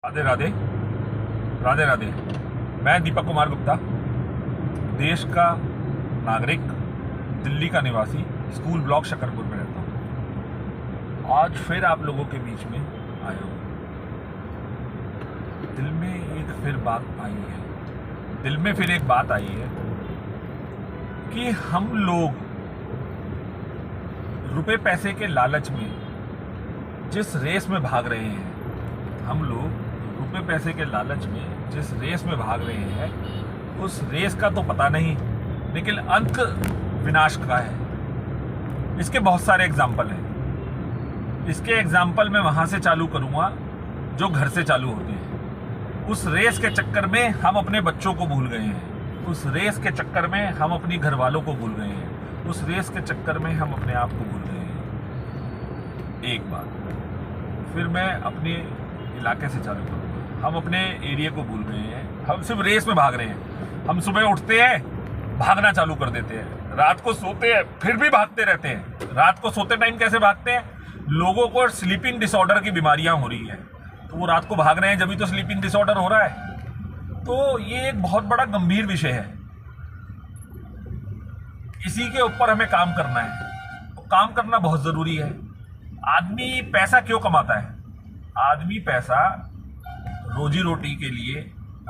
राधे राधे। राधे राधे। मैं दीपक कुमार गुप्ता, देश का नागरिक, दिल्ली का निवासी, स्कूल ब्लॉक शकरपुर में रहता हूँ। आज फिर आप लोगों के बीच में आया हूँ। दिल में फिर एक बात आई है कि हम लोग रुपए पैसे के लालच में जिस रेस में भाग रहे हैं, उस रेस का तो पता नहीं, लेकिन अंत विनाश का है। इसके बहुत सारे एग्जाम्पल हैं। इसके एग्जाम्पल मैं वहां से चालू करूंगा जो घर से चालू होते हैं। उस रेस के चक्कर में हम अपने बच्चों को भूल गए हैं। उस रेस के चक्कर में हम अपनी घर वालों को भूल गए हैं। उस रेस के चक्कर में हम अपने आप को भूल गए हैं। एक बात फिर मैं अपने इलाके से चालू करूंगा। हम अपने एरिया को भूल गए हैं। हम सिर्फ रेस में भाग रहे हैं। हम सुबह उठते हैं, भागना चालू कर देते हैं। रात को सोते हैं, फिर भी भागते रहते हैं। रात को सोते टाइम कैसे भागते हैं? लोगों को स्लीपिंग डिसऑर्डर की बीमारियां हो रही हैं, तो वो रात को भाग रहे हैं, जब भी तो स्लीपिंग डिसऑर्डर हो रहा है। तो ये एक बहुत बड़ा गंभीर विषय है। इसी के ऊपर हमें काम करना है। तो काम करना बहुत जरूरी है। आदमी पैसा क्यों कमाता है? आदमी पैसा रोजी रोटी के लिए,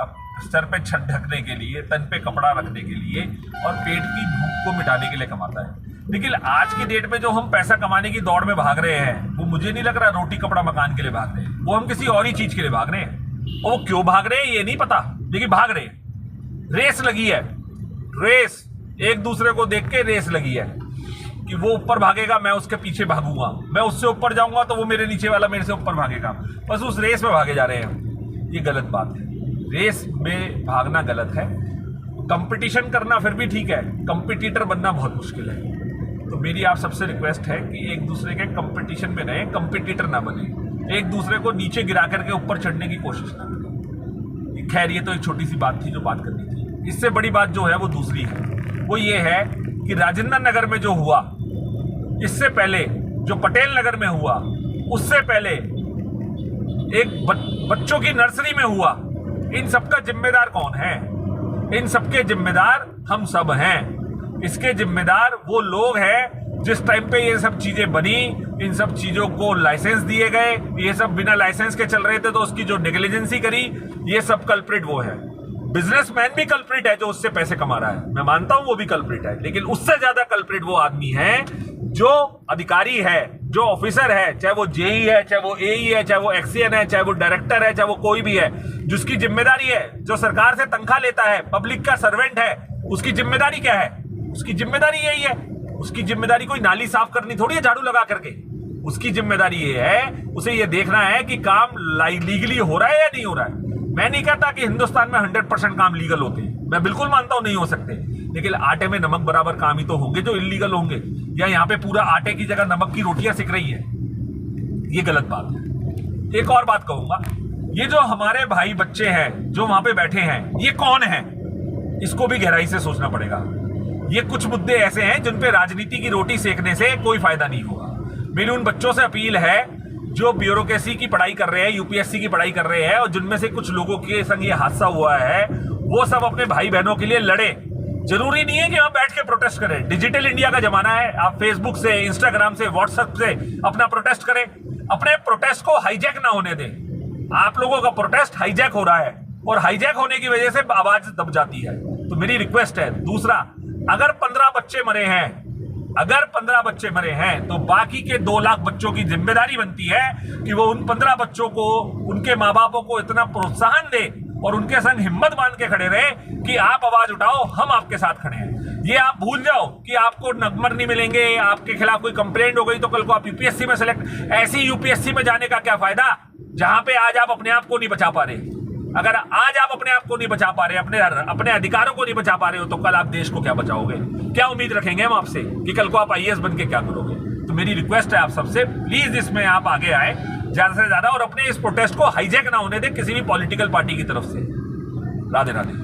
अब सर पे छत ढकने के लिए, तन पे कपड़ा रखने के लिए और पेट की भूख को मिटाने के लिए कमाता है। लेकिन आज की डेट में जो हम पैसा कमाने की दौड़ में भाग रहे हैं, वो मुझे नहीं लग रहा रोटी कपड़ा मकान के लिए भाग रहे हैं। वो हम किसी और ही चीज के लिए भाग रहे हैं। और वो क्यों भाग रहे हैं ये नहीं पता, लेकिन भाग रहे हैं। रेस लगी है। रेस एक दूसरे को देख के रेस लगी है कि वो ऊपर भागेगा, मैं उसके पीछे भागूंगा। मैं उससे ऊपर जाऊंगा तो वो मेरे नीचे वाला मेरे से ऊपर भागेगा। बस उस रेस में भागे जा रहे हैं। ये गलत बात है। रेस में भागना गलत है। कंपटीशन करना फिर भी ठीक है, कंपटीटर बनना बहुत मुश्किल है। तो मेरी आप सबसे रिक्वेस्ट है कि एक दूसरे के कंपटीशन में रहें, कंपटीटर ना बने। एक दूसरे को नीचे गिरा करके ऊपर चढ़ने की कोशिश ना करें। खैर, ये तो एक छोटी सी बात थी जो बात करनी थी। इससे बड़ी बात जो है वो दूसरी है। वो ये है कि राजेंद्र नगर में जो हुआ, इससे पहले जो पटेल नगर में हुआ, उससे पहले एक बच्चों की नर्सरी में हुआ, इन सबका जिम्मेदार कौन है? इन सबके जिम्मेदार हम सब हैं। इसके जिम्मेदार वो लोग हैं जिस टाइम पे ये सब चीजें बनी, इन सब चीजों को लाइसेंस दिए गए, ये सब बिना लाइसेंस के चल रहे थे, तो उसकी जो नेग्लिजेंसी करी, ये सब कल्प्रिट वो है। बिजनेसमैन भी कल्प्रिट है जो उससे पैसे कमा रहा है, मैं मानता हूं वो भी कल्प्रिट है। लेकिन उससे ज्यादा कल्प्रिट वो आदमी है जो अधिकारी है, जो ऑफिसर है, चाहे वो जेई है, चाहे वो एई है, चाहे वो एक्सीएन है, चाहे वो डायरेक्टर है, चाहे वो कोई भी है, जिसकी जिम्मेदारी है, जो सरकार से तनख्वाह लेता है, पब्लिक का सर्वेंट है। उसकी जिम्मेदारी क्या है? उसकी जिम्मेदारी यही है। उसकी जिम्मेदारी कोई नाली साफ करनी थोड़ी है झाड़ू लगा करके। उसकी जिम्मेदारी ये है, उसे ये देखना है कि काम लीगली हो रहा है या नहीं हो रहा है। मैं नहीं कहता कि हिंदुस्तान में 100% काम लीगल होते हैं, मैं बिल्कुल मानता हूं नहीं हो सकते, लेकिन आटे में नमक बराबर काम ही तो होंगे जो इलीगल होंगे। या यहाँ पे पूरा आटे की जगह नमक की रोटियां सिक रही है, ये गलत बात है। एक और बात कहूंगा, ये जो हमारे भाई बच्चे हैं जो वहां पे बैठे हैं, ये कौन है? इसको भी गहराई से सोचना पड़ेगा। ये कुछ मुद्दे ऐसे हैं जिन पे राजनीति की रोटी सेकने से कोई फायदा नहीं होगा। मेरी उन बच्चों से अपील है जो ब्यूरोक्रेसी की पढ़ाई कर रहे हैं, यूपीएससी की पढ़ाई कर रहे हैं, और जिनमें से कुछ लोगों के संग ये हादसा हुआ है, वो सब अपने भाई बहनों के लिए लड़े। जरूरी नहीं है कि आप बैठ के प्रोटेस्ट करें। डिजिटल इंडिया का जमाना है। आप फेसबुक से, इंस्टाग्राम से, व्हाट्सएप से अपना प्रोटेस्ट करें। अपने प्रोटेस्ट को हाईजैक ना होने दें। आप लोगों का प्रोटेस्ट हाईजैक हो रहा है, और हाईजैक होने की वजह से आवाज दब जाती है। तो मेरी रिक्वेस्ट है। दूसरा, अगर 15 बच्चे मरे हैं, तो बाकी के 2 लाख बच्चों की जिम्मेदारी बनती है कि वो उन 15 बच्चों को, उनके माँ बापों को इतना प्रोत्साहन दे और उनके संग हिम्मत बांध के खड़े रहे कि आप आवाज उठाओ, हम आपके साथ खड़े हैं। ये आप भूल जाओ कि आपको नंबर नहीं मिलेंगे, आपके खिलाफ कोई कंप्लेंट हो गई तो कल को आप यूपीएससी में सेलेक्ट। ऐसी यूपीएससी में जाने का क्या फायदा जहां पे आज आप अपने आप को नहीं बचा पा रहे। अगर आज आप अपने आप को नहीं बचा पा रहे, अपने अधिकारों को नहीं बचा पा रहे हो, तो कल आप देश को क्या बचाओगे? क्या उम्मीद रखेंगे हम आपसे कि कल को आप आईएएस बन के क्या करोगे? तो मेरी रिक्वेस्ट है आप सबसे, प्लीज इसमें आप आगे आए ज्यादा से ज्यादा, और अपने इस प्रोटेस्ट को हाईजैक ना होने दें किसी भी पॉलिटिकल पार्टी की तरफ से। राधे राधे।